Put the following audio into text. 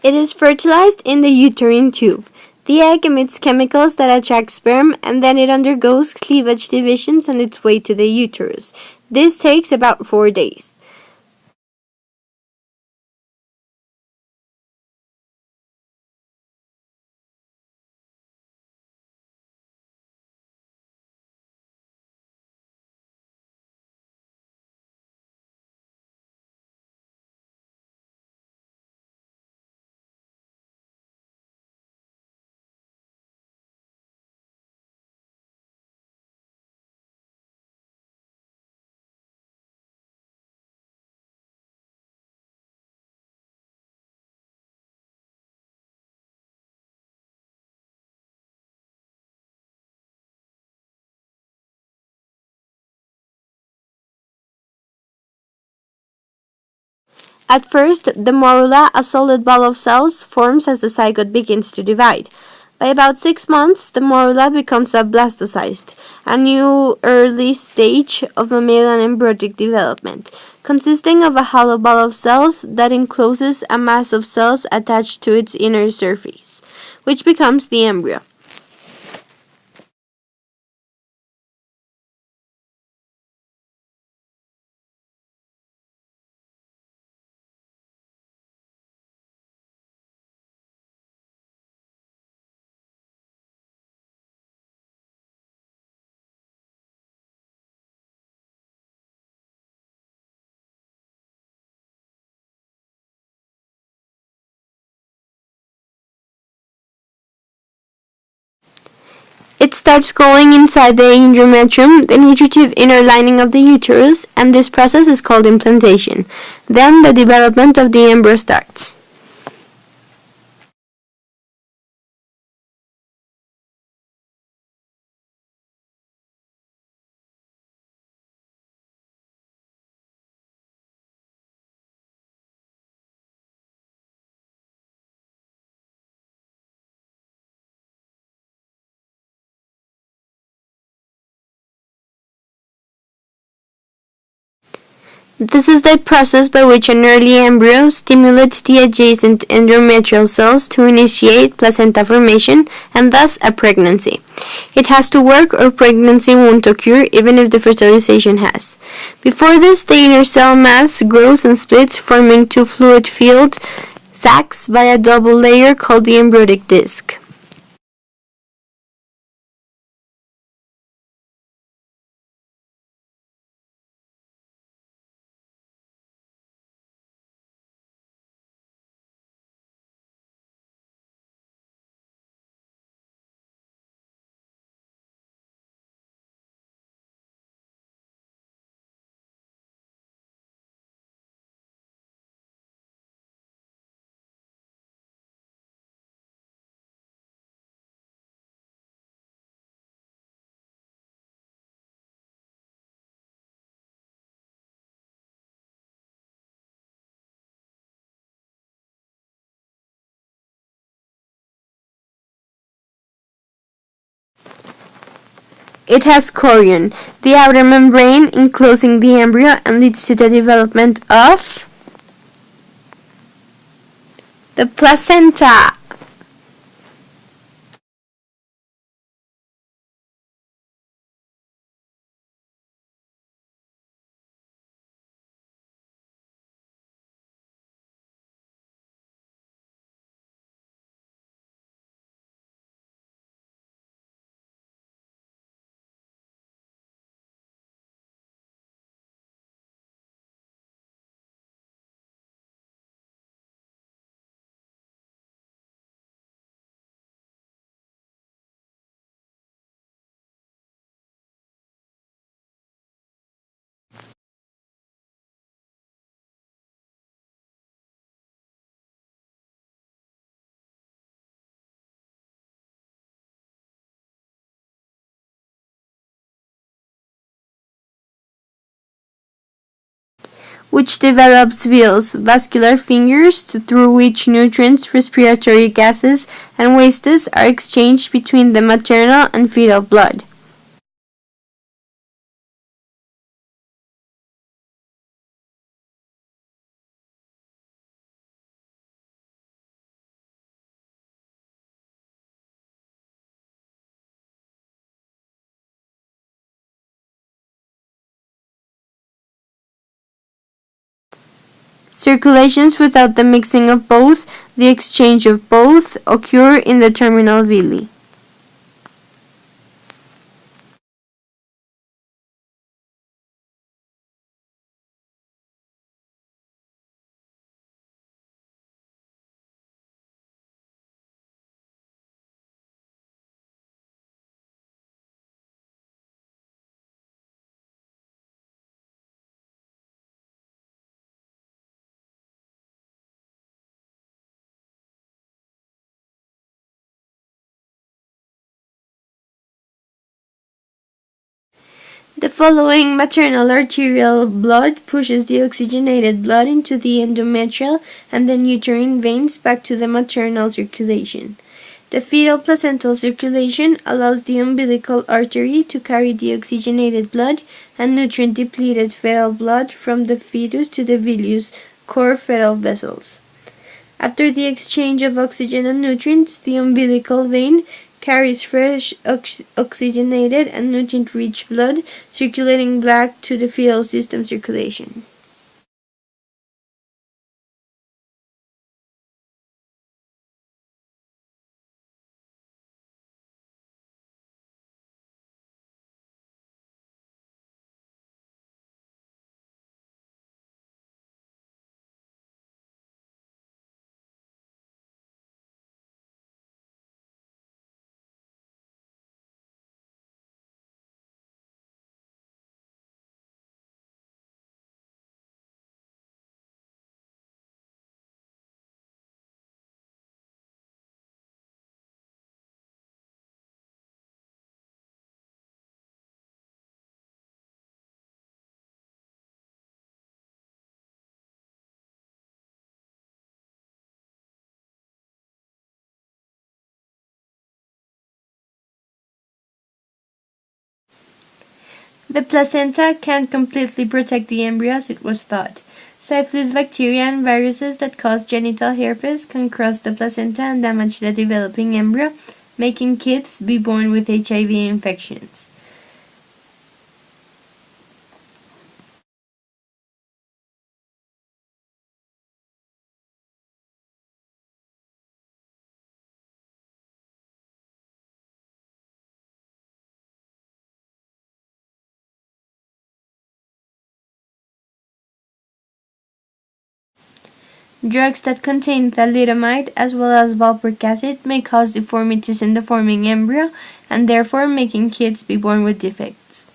It is fertilized in the uterine tube. The egg emits chemicals that attract sperm and then it undergoes cleavage divisions on its way to the uterus. This takes about 4 days. At first, the morula, a solid ball of cells, forms as the zygote begins to divide. By about 6 months, the morula becomes a blastocyst, a new early stage of mammalian embryonic development, consisting of a hollow ball of cells that encloses a mass of cells attached to its inner surface, which becomes the embryo. It starts growing inside the endometrium, the nutritive inner lining of the uterus, and this process is called implantation. Then the development of the embryo starts. This is the process by which an early embryo stimulates the adjacent endometrial cells to initiate placenta formation and thus a pregnancy. It has to work or pregnancy won't occur even if the fertilization has. Before this, the inner cell mass grows and splits, forming two fluid-filled sacs by a double layer called the embryonic disc. It has chorion, the outer membrane enclosing the embryo, and leads to the development of the placenta. Which develops veals, vascular fingers, through which nutrients, respiratory gases, and wastes are exchanged between the maternal and fetal blood. Circulations without the mixing of both, the exchange of both, occur in the terminal villi. The following maternal arterial blood pushes the oxygenated blood into the endometrial and then uterine veins back to the maternal circulation. The fetal placental circulation allows the umbilical artery to carry the oxygenated blood and nutrient-depleted fetal blood from the fetus to the villus core fetal vessels. After the exchange of oxygen and nutrients, the umbilical vein carries fresh oxygenated and nutrient-rich blood circulating back to the fetal system circulation. The placenta can't completely protect the embryo as it was thought. Syphilis bacteria and viruses that cause genital herpes can cross the placenta and damage the developing embryo, making kids be born with HIV infections. Drugs that contain thalidomide as well as valproic acid may cause deformities in the forming embryo and therefore making kids be born with defects.